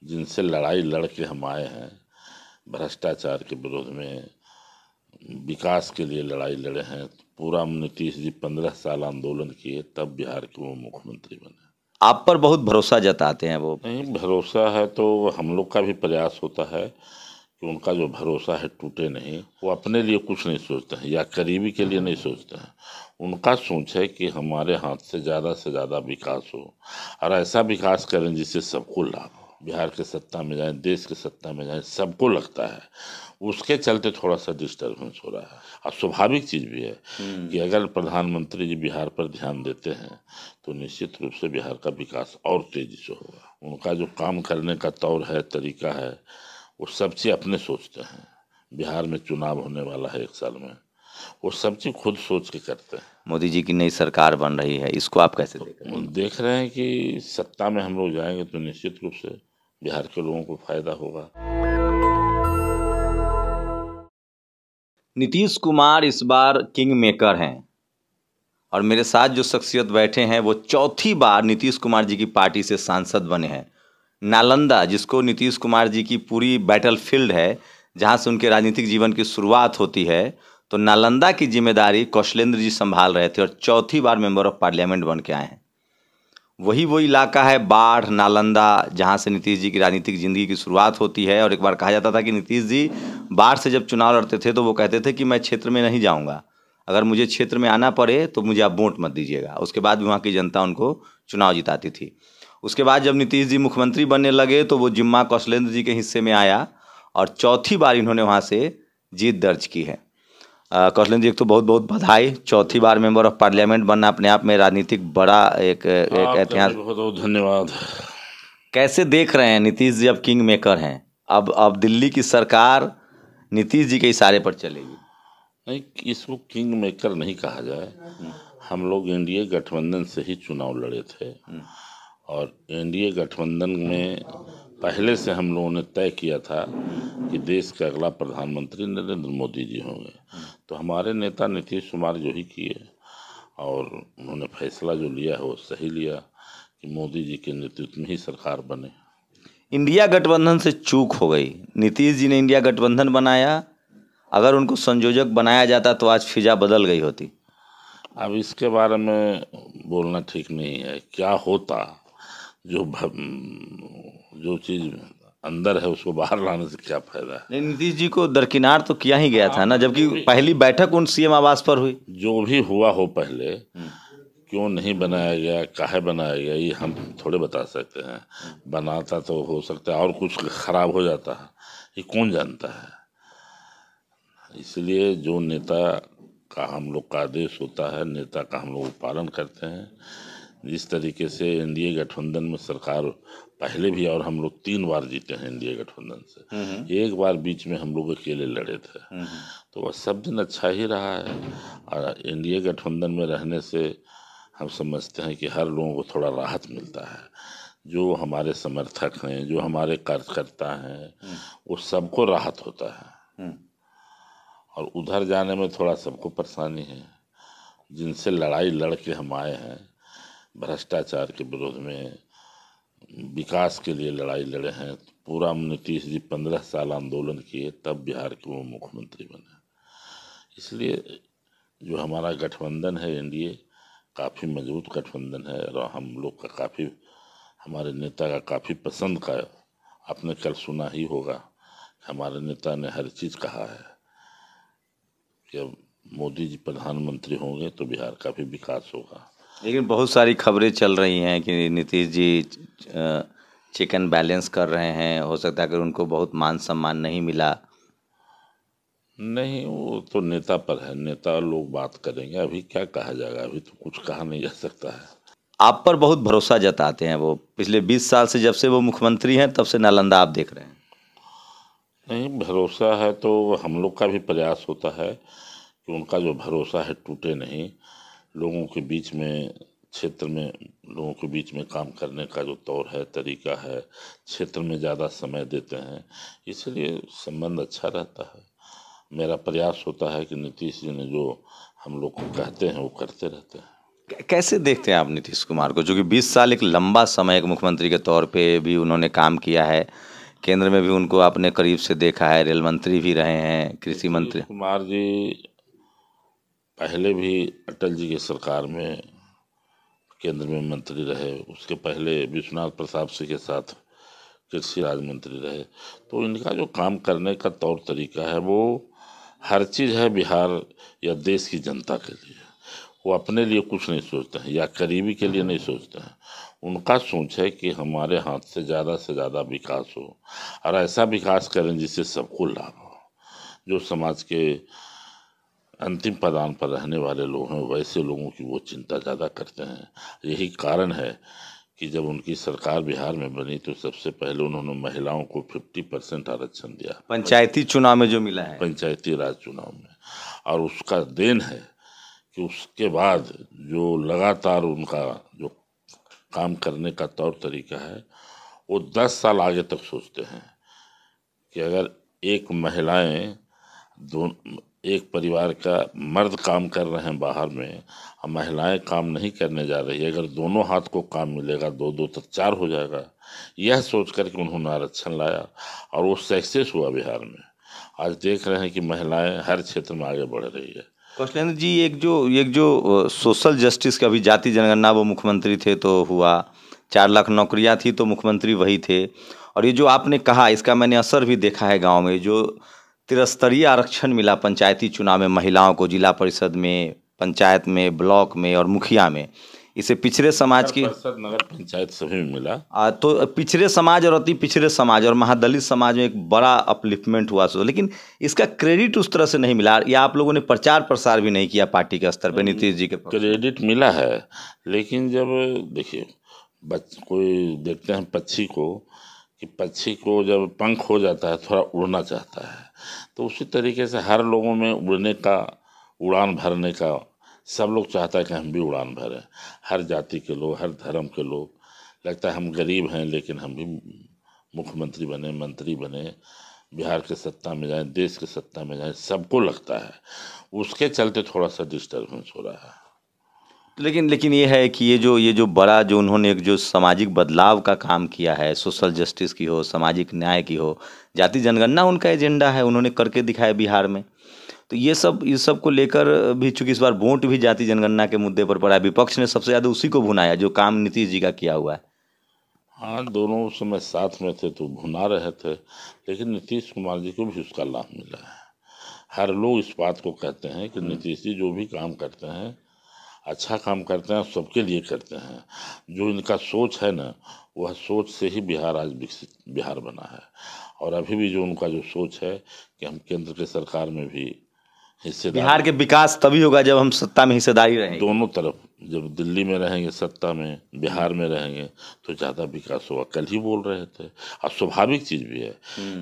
जिनसे लड़ाई लड़ के हम आए हैं, भ्रष्टाचार के विरोध में, विकास के लिए लड़ाई लड़े हैं। पूरा नीतीश जी 15 साल आंदोलन किए, तब बिहार के वो मुख्यमंत्री बने। आप पर बहुत भरोसा जताते हैं वो। नहीं, भरोसा है तो हम लोग का भी प्रयास होता है कि उनका जो भरोसा है टूटे नहीं। वो अपने लिए कुछ नहीं सोचते हैं या करीबी के लिए नहीं सोचते हैं। उनका सोच है कि हमारे हाथ से ज़्यादा विकास हो और ऐसा विकास करें जिससे सबको लाभ हो। बिहार के सत्ता में जाए, देश के सत्ता में जाए, सबको लगता है। उसके चलते थोड़ा सा डिस्टर्बेंस हो रहा है और स्वाभाविक चीज़ भी है कि अगर प्रधानमंत्री जी बिहार पर ध्यान देते हैं तो निश्चित रूप से बिहार का विकास और तेजी से होगा। उनका जो काम करने का तौर है, तरीका है, वो सब चीज़ अपने सोचते हैं। बिहार में चुनाव होने वाला है 1 साल में, वो सब चीज़ खुद सोच के करते हैं। मोदी जी की नई सरकार बन रही है, इसको आप कैसे देख रहे हैं? देख रहे हैं कि सत्ता में हम लोग जाएंगे तो निश्चित रूप से बिहार के लोगों को फायदा होगा। नीतीश कुमार इस बार किंग मेकर हैं और मेरे साथ जो शख्सियत बैठे हैं वो चौथी बार नीतीश कुमार जी की पार्टी से सांसद बने हैं। नालंदा, जिसको नीतीश कुमार जी की पूरी बैटल फील्ड है, जहां से उनके राजनीतिक जीवन की शुरुआत होती है, तो नालंदा की जिम्मेदारी कौशलेंद्र जी संभाल रहे थे और चौथी बार मेंबर ऑफ पार्लियामेंट बन के आए हैं। वही वो इलाका है बाढ़, नालंदा, जहाँ से नीतीश जी की राजनीतिक ज़िंदगी की शुरुआत होती है। और एक बार कहा जाता था कि नीतीश जी बाढ़ से जब चुनाव लड़ते थे तो वो कहते थे कि मैं क्षेत्र में नहीं जाऊँगा, अगर मुझे क्षेत्र में आना पड़े तो मुझे आप वोट मत दीजिएगा। उसके बाद भी वहाँ की जनता उनको चुनाव जिताती थी। उसके बाद जब नीतीश जी मुख्यमंत्री बनने लगे तो वो जिम्मा कौशलेंद्र जी के हिस्से में आया और चौथी बार इन्होंने वहाँ से जीत दर्ज की है। कौशलेंद्र जी, एक तो बहुत बहुत बधाई। चौथी बार मेंबर ऑफ पार्लियामेंट बनना अपने आप में राजनीतिक बड़ा एक ऐतिहासिक। बहुत बहुत धन्यवाद। कैसे देख रहे हैं नीतीश जी अब किंग मेकर हैं? अब दिल्ली की सरकार नीतीश जी के इशारे पर चलेगी। नहीं, इसको किंग मेकर नहीं कहा जाए। हम लोग एनडीए गठबंधन से ही चुनाव लड़े थे और एनडीए गठबंधन में पहले से हम लोगों ने तय किया था कि देश का अगला प्रधानमंत्री नरेंद्र मोदी जी होंगे। तो हमारे नेता नीतीश कुमार जो ही किए और उन्होंने फैसला जो लिया है वो सही लिया कि मोदी जी के नेतृत्व में ही सरकार बने। इंडिया गठबंधन से चूक हो गई। नीतीश जी ने इंडिया गठबंधन बनाया, अगर उनको संयोजक बनाया जाता तो आज फिजा बदल गई होती। अब इसके बारे में बोलना ठीक नहीं है। क्या होता, जो चीज़ अंदर है उसको बाहर लाने से क्या फायदा है। नहीं, नीतीश जी को दरकिनार तो किया ही गया था ना, जबकि पहली बैठक उन सीएम आवास पर हुई। जो भी हुआ हो पहले, क्यों नहीं बनाया गया, काहे बनाया गया, ये हम थोड़े बता सकते हैं। बनाता तो हो सकता है और कुछ खराब हो जाता है, ये कौन जानता है। इसलिए जो नेता का हम लोग का आदेश होता है, नेता का हम लोग पालन करते हैं। जिस तरीके से एनडीए गठबंधन में सरकार पहले भी, और हम लोग 3 बार जीते हैं एनडीए गठबंधन से। एक बार बीच में हम लोग अकेले लड़े थे, तो वह सब दिन अच्छा ही रहा है। और एनडीए गठबंधन में रहने से हम समझते हैं कि हर लोगों को थोड़ा राहत मिलता है। जो हमारे समर्थक हैं, जो हमारे कार्यकर्ता हैं, वो सबको राहत होता है। और उधर जाने में थोड़ा सबको परेशानी है। जिनसे लड़ाई लड़ के हम आए हैं, भ्रष्टाचार के विरोध में, विकास के लिए लड़ाई लड़े हैं। पूरा नीतीश जी 15 साल आंदोलन किए, तब बिहार के वो मुख्यमंत्री बने। इसलिए जो हमारा गठबंधन है एनडीए, काफ़ी मजबूत गठबंधन है और हम लोग का काफ़ी, हमारे नेता का काफ़ी पसंद का। आपने कल सुना ही होगा, हमारे नेता ने हर चीज़ कहा है कि अब मोदी जी प्रधानमंत्री होंगे तो बिहार का भी विकास होगा। लेकिन बहुत सारी खबरें चल रही हैं कि नीतीश जी चिकन बैलेंस कर रहे हैं। हो सकता है कि उनको बहुत मान सम्मान नहीं मिला। नहीं, वो तो नेता पर है, नेता लोग बात करेंगे। अभी क्या कहा जाएगा, अभी तो कुछ कहा नहीं जा सकता है। आप पर बहुत भरोसा जताते हैं वो। पिछले 20 साल से जब से वो मुख्यमंत्री हैं तब से नालंदा आप देख रहे हैं। नहीं, भरोसा है तो हम लोग का भी प्रयास होता है कि उनका जो भरोसा है टूटे नहीं। लोगों के बीच में, क्षेत्र में लोगों के बीच में काम करने का जो तौर है, तरीका है, क्षेत्र में ज़्यादा समय देते हैं, इसलिए संबंध अच्छा रहता है। मेरा प्रयास होता है कि नीतीश जी ने जो हम लोग को कहते हैं वो करते रहते हैं। कैसे देखते हैं आप नीतीश कुमार को, जो कि 20 साल एक लंबा समय एक मुख्यमंत्री के तौर पे भी उन्होंने काम किया है, केंद्र में भी उनको आपने करीब से देखा है, रेल मंत्री भी रहे हैं, कृषि नीतीश मंत्री। कुमार जी पहले भी अटल जी की सरकार में केंद्र में मंत्री रहे, उसके पहले विश्वनाथ प्रताप सिंह के साथ कृषि राज्य मंत्री रहे। तो इनका जो काम करने का तौर तरीका है वो हर चीज़ है बिहार या देश की जनता के लिए। वो अपने लिए कुछ नहीं सोचते हैं या करीबी के लिए नहीं सोचते हैं। उनका सोच है कि हमारे हाथ से ज़्यादा विकास हो और ऐसा विकास करें जिससे सबको लाभ हो। जो समाज के अंतिम पदान पर रहने वाले लोग हैं वैसे लोगों की वो चिंता ज़्यादा करते हैं। यही कारण है कि जब उनकी सरकार बिहार में बनी तो सबसे पहले उन्होंने महिलाओं को 50% आरक्षण दिया पंचायती चुनाव में जो मिला है। पंचायती राज चुनाव में। और उसका देन है कि उसके बाद जो लगातार उनका जो काम करने का तौर तरीका है वो 10 साल आगे तक सोचते हैं कि अगर एक महिलाएं दो एक परिवार का मर्द काम कर रहे हैं बाहर में और महिलाएं काम नहीं करने जा रही है, अगर दोनों हाथ को काम मिलेगा दो दो तक चार हो जाएगा। यह सोच कर के उन्होंने आरक्षण लाया और वो सक्सेस हुआ बिहार में। आज देख रहे हैं कि महिलाएं हर क्षेत्र में आगे बढ़ रही है। कौशलेंद्र जी, एक जो सोशल जस्टिस का भी जाति जनगणना, वो मुख्यमंत्री थे तो हुआ, 4 लाख नौकरियां थी तो मुख्यमंत्री वही थे। और ये जो आपने कहा, इसका मैंने असर भी देखा है गांव में, जो त्रिस्तरीय आरक्षण मिला पंचायती चुनाव में महिलाओं को, जिला परिषद में, पंचायत में, ब्लॉक में और मुखिया में, इसे पिछड़े समाज की परिषद नगर पंचायत सभी में मिला। तो पिछड़े समाज और अति पिछड़े समाज और महादलित समाज में एक बड़ा अपलिफ्टमेंट हुआ सो, लेकिन इसका क्रेडिट उस तरह से नहीं मिला, या आप लोगों ने प्रचार प्रसार भी नहीं किया पार्टी के स्तर पे नीतीश जी के पक्ष में? क्रेडिट मिला है, लेकिन जब देखिए कोई देखते हैं पक्षी को कि पक्षी को जब पंख हो जाता है थोड़ा उड़ना चाहता है, तो उसी तरीके से हर लोगों में उड़ने का, उड़ान भरने का सब लोग चाहता है कि हम भी उड़ान भरें। हर जाति के लोग, हर धर्म के लोग, लगता है हम गरीब हैं लेकिन हम भी मुख्यमंत्री बने, मंत्री बने, बिहार के सत्ता में जाएं, देश के सत्ता में जाएं, सबको लगता है। उसके चलते थोड़ा सा डिस्टर्बेंस हो रहा है। लेकिन लेकिन ये है कि ये जो बड़ा, जो उन्होंने एक जो सामाजिक बदलाव का काम किया है, सोशल जस्टिस की हो, सामाजिक न्याय की हो, जाति जनगणना उनका एजेंडा है, उन्होंने करके दिखाया बिहार में। तो ये सब को लेकर भी, चूंकि इस बार वोट भी जाति जनगणना के मुद्दे पर पड़ा है, विपक्ष ने सबसे ज़्यादा उसी को भुनाया जो काम नीतीश जी का किया हुआ है। हाँ, दोनों उस समय साथ में थे तो भुना रहे थे, लेकिन नीतीश कुमार जी को भी उसका लाभ मिला है। हर लोग इस बात को कहते हैं कि नीतीश जी जो भी काम करते हैं अच्छा काम करते हैं, सबके लिए करते हैं। जो इनका सोच है ना, वह सोच से ही बिहार आज विकसित बिहार बना है। और अभी भी जो उनका जो सोच है कि हम केंद्र के सरकार में भी हिस्सेदार, बिहार के विकास तभी होगा जब हम सत्ता में हिस्सेदारी रहेंगे। दोनों तरफ, जब दिल्ली में रहेंगे सत्ता में, बिहार में रहेंगे तो ज़्यादा विकास होगा। कल ही बोल रहे थे, और स्वाभाविक चीज़ भी है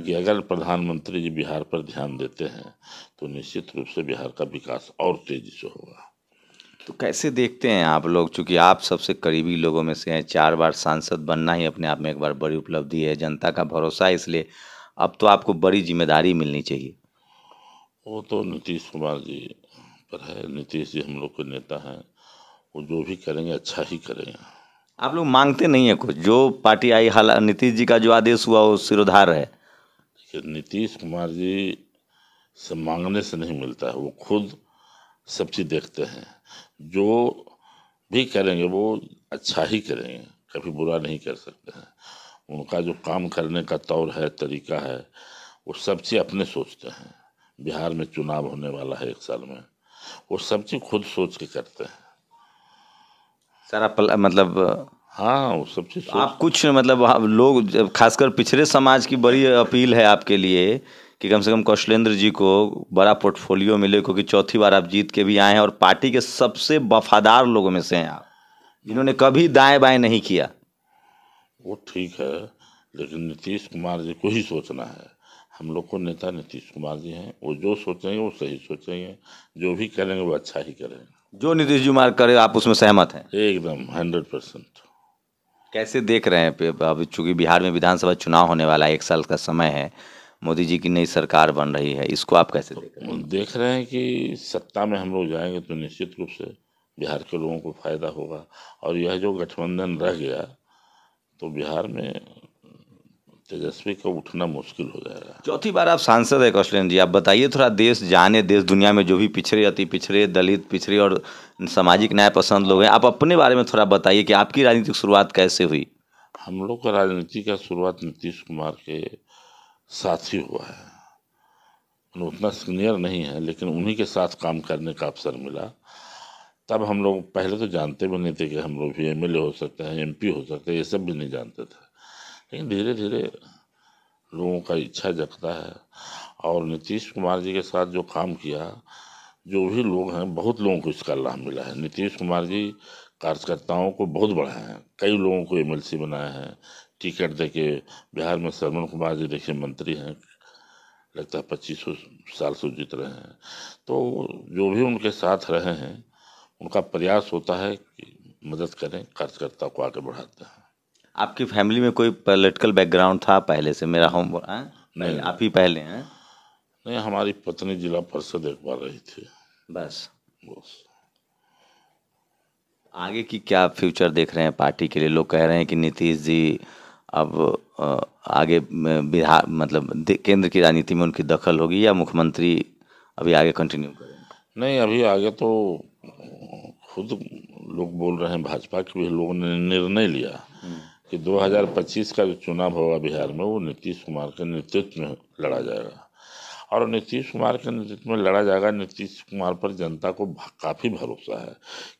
कि अगर प्रधानमंत्री जी बिहार पर ध्यान देते हैं तो निश्चित रूप से बिहार का विकास और तेजी से होगा। तो कैसे देखते हैं आप लोग, चूंकि आप सबसे करीबी लोगों में से हैं, 4 बार सांसद बनना ही अपने आप में एक बार बड़ी उपलब्धि है, जनता का भरोसा है, इसलिए अब तो आपको बड़ी जिम्मेदारी मिलनी चाहिए। वो तो नीतीश कुमार जी पर है। नीतीश जी हम लोग के नेता हैं, वो जो भी करेंगे अच्छा ही करेंगे। आप लोग मांगते नहीं है कुछ, जो पार्टी आई, हाल नीतीश जी का जो आदेश हुआ वो सिरोधार है? देखिए, नीतीश कुमार जी से मांगने से नहीं मिलता है, वो खुद सब चीज़ देखते हैं। जो भी करेंगे वो अच्छा ही करेंगे, कभी बुरा नहीं कर सकते हैं। उनका जो काम करने का तौर है, तरीका है, वो सब चीज़ अपने सोचते हैं। बिहार में चुनाव होने वाला है 1 साल में, वो सब चीज़ खुद सोच के करते हैं। सारा मतलब हाँ, वो सब चीज़ आप कुछ मतलब लोग, खासकर पिछड़े समाज की बड़ी अपील है आपके लिए कि कम से कम कौशलेंद्र जी को बड़ा पोर्टफोलियो मिले, क्योंकि चौथी बार आप जीत के भी आए हैं और पार्टी के सबसे वफादार लोगों में से हैं आप, जिन्होंने कभी दाएं बाएं नहीं किया। वो ठीक है, लेकिन नीतीश कुमार जी को ही सोचना है। हम लोग को नेता नीतीश कुमार जी हैं, वो जो सोचेंगे वो सही सोचेंगे, जो भी करेंगे वो अच्छा ही करेंगे। जो नीतीश जी कुमार करे आप उसमें सहमत हैं? एकदम 100%। कैसे देख रहे हैं अब, चूंकि बिहार में विधानसभा चुनाव होने वाला है, 1 साल का समय है, मोदी जी की नई सरकार बन रही है, इसको आप कैसे देख रहे हैं? देख रहे हैं कि सत्ता में हम लोग जाएंगे तो निश्चित रूप से बिहार के लोगों को फायदा होगा। और यह जो गठबंधन रह गया तो बिहार में तेजस्वी का उठना मुश्किल हो जाएगा। चौथी बार आप सांसद है कौशलेंद्र जी, आप बताइए थोड़ा, देश जाने, देश दुनिया में जो भी पिछड़े, अति पिछड़े, दलित, पिछड़े और सामाजिक न्याय पसंद लोग हैं, आप अपने बारे में थोड़ा बताइए कि आपकी राजनीतिक शुरुआत कैसे हुई। हम लोग का राजनीति का शुरुआत नीतीश कुमार के साथ ही हुआ है। उतना सीनियर नहीं है लेकिन उन्हीं के साथ काम करने का अवसर मिला। तब हम लोग पहले तो जानते भी नहीं थे कि हम लोग भी एमएलए हो सकते हैं, एमपी हो सकते हैं, ये सब भी नहीं जानते थे। लेकिन धीरे धीरे लोगों का इच्छा जगता है और नीतीश कुमार जी के साथ जो काम किया, जो भी लोग हैं, बहुत लोगों को इसका लाभ मिला है। नीतीश कुमार जी कार्यकर्ताओं को बहुत बढ़ाए हैं, कई लोगों को एमएलसी बनाए हैं, टिकट देके। बिहार में श्रवण कुमार जी देखिए मंत्री हैं, लगता है 25 साल से जीत रहे हैं। तो जो भी उनके साथ रहे हैं उनका प्रयास होता है कि मदद करें, कार्यकर्ता को आगे बढ़ाते हैं। आपकी फैमिली में कोई पॉलिटिकल बैकग्राउंड था पहले से? मेरा होम नहीं, आप ही पहले हैं? नहीं, हमारी पत्नी जिला परिषद एक बार रही थी बस। आगे की क्या फ्यूचर देख रहे हैं पार्टी के लिए? लोग कह रहे हैं कि नीतीश जी अब आगे बिहार मतलब केंद्र की राजनीति में उनकी दखल होगी, या मुख्यमंत्री अभी आगे कंटिन्यू करेंगे? नहीं, अभी आगे तो खुद लोग बोल रहे हैं, भाजपा के भी लोगों ने निर्णय लिया कि 2025 का जो चुनाव होगा बिहार में वो नीतीश कुमार के नेतृत्व में लड़ा जाएगा। और नीतीश कुमार के नेतृत्व में लड़ा जाएगा। नीतीश कुमार पर जनता को काफ़ी भरोसा है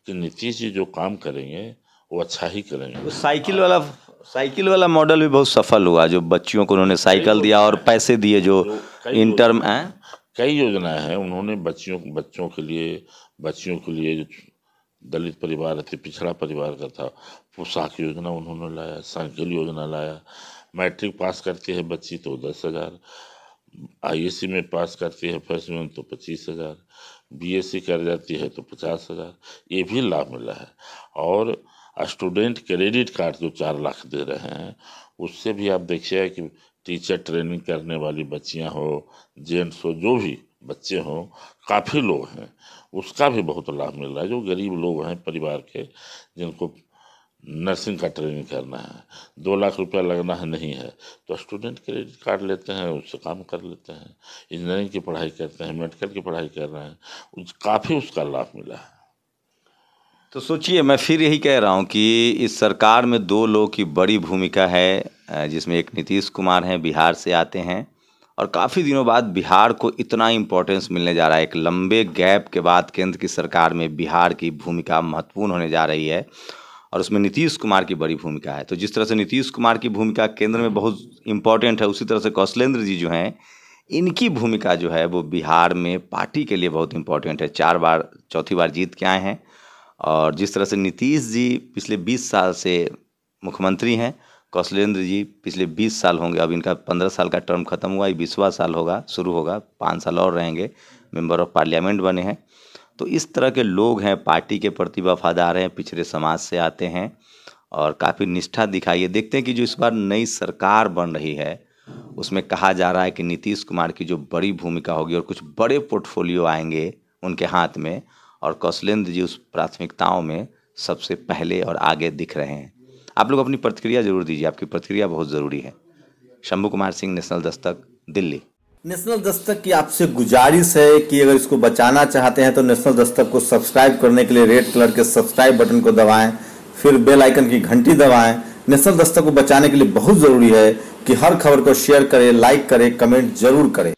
कि नीतीश जी जो काम करेंगे वो अच्छा ही करेंगे। तो साइकिल वाला मॉडल भी बहुत सफल हुआ, जो बच्चियों को उन्होंने साइकिल दिया और पैसे दिए, जो इंटर्म कई योजनाएं हैं उन्होंने बच्चों के लिए जो दलित परिवार थे, पिछड़ा परिवार का था, पोशाक योजना उन्होंने लाया, साइकिल योजना लाया। मैट्रिक पास करती है बच्ची तो 10,000, आईएससी में पास करती है फर्स्ट में तो 25,000, बीएससी कर जाती है तो 50,000, ये भी लाभ मिला है। और स्टूडेंट क्रेडिट कार्ड जो 4 लाख दे रहे हैं, उससे भी आप देखिए कि टीचर ट्रेनिंग करने वाली बच्चियां हो, जेंट्स हो, जो भी बच्चे हों, काफ़ी लोग हैं, उसका भी बहुत लाभ मिल रहा है। जो गरीब लोग हैं परिवार के, जिनको नर्सिंग का ट्रेनिंग करना है, 2 लाख रुपया लगना है नहीं है, तो स्टूडेंट क्रेडिट कार्ड लेते हैं, उससे काम कर लेते हैं। इंजीनियरिंग की पढ़ाई करते हैं, मेडिकल की पढ़ाई कर रहे हैं, काफ़ी उसका लाभ मिला है। तो सोचिए, मैं फिर यही कह रहा हूँ कि इस सरकार में 2 लोगों की बड़ी भूमिका है, जिसमें एक नीतीश कुमार हैं, बिहार से आते हैं, और काफ़ी दिनों बाद बिहार को इतना इम्पोर्टेंस मिलने जा रहा है। एक लंबे गैप के बाद केंद्र की सरकार में बिहार की भूमिका महत्वपूर्ण होने जा रही है और उसमें नीतीश कुमार की बड़ी भूमिका है। तो जिस तरह से नीतीश कुमार की भूमिका केंद्र में बहुत इम्पोर्टेंट है, उसी तरह से कौशलेंद्र जी जो हैं, इनकी भूमिका जो है वो बिहार में पार्टी के लिए बहुत इम्पोर्टेंट है। 4 बार, चौथी बार जीत के आए हैं। और जिस तरह से नीतीश जी पिछले 20 साल से मुख्यमंत्री हैं, कौशलेंद्र जी पिछले 20 साल होंगे, अब इनका 15 साल का टर्म खत्म हुआ, 20वां साल होगा, शुरू होगा, 5 साल और रहेंगे, मेंबर ऑफ पार्लियामेंट बने हैं। तो इस तरह के लोग हैं, पार्टी के प्रति वफादार हैं, पिछड़े समाज से आते हैं और काफ़ी निष्ठा दिखाई। देखते हैं कि जो इस बार नई सरकार बन रही है उसमें कहा जा रहा है कि नीतीश कुमार की जो बड़ी भूमिका होगी और कुछ बड़े पोर्टफोलियो आएंगे उनके हाथ में, और कौशलेंद्र जी उस प्राथमिकताओं में सबसे पहले और आगे दिख रहे हैं। आप लोग अपनी प्रतिक्रिया जरूर दीजिए, आपकी प्रतिक्रिया बहुत ज़रूरी है। शंभू कुमार सिंह, नेशनल दस्तक, दिल्ली। नेशनल दस्तक की आपसे गुजारिश है कि अगर इसको बचाना चाहते हैं तो नेशनल दस्तक को सब्सक्राइब करने के लिए रेड कलर के सब्सक्राइब बटन को दबाएं, फिर बेल आइकन की घंटी दबाएं। नेशनल दस्तक को बचाने के लिए बहुत ज़रूरी है कि हर खबर को शेयर करें, लाइक करें, कमेंट जरूर करें।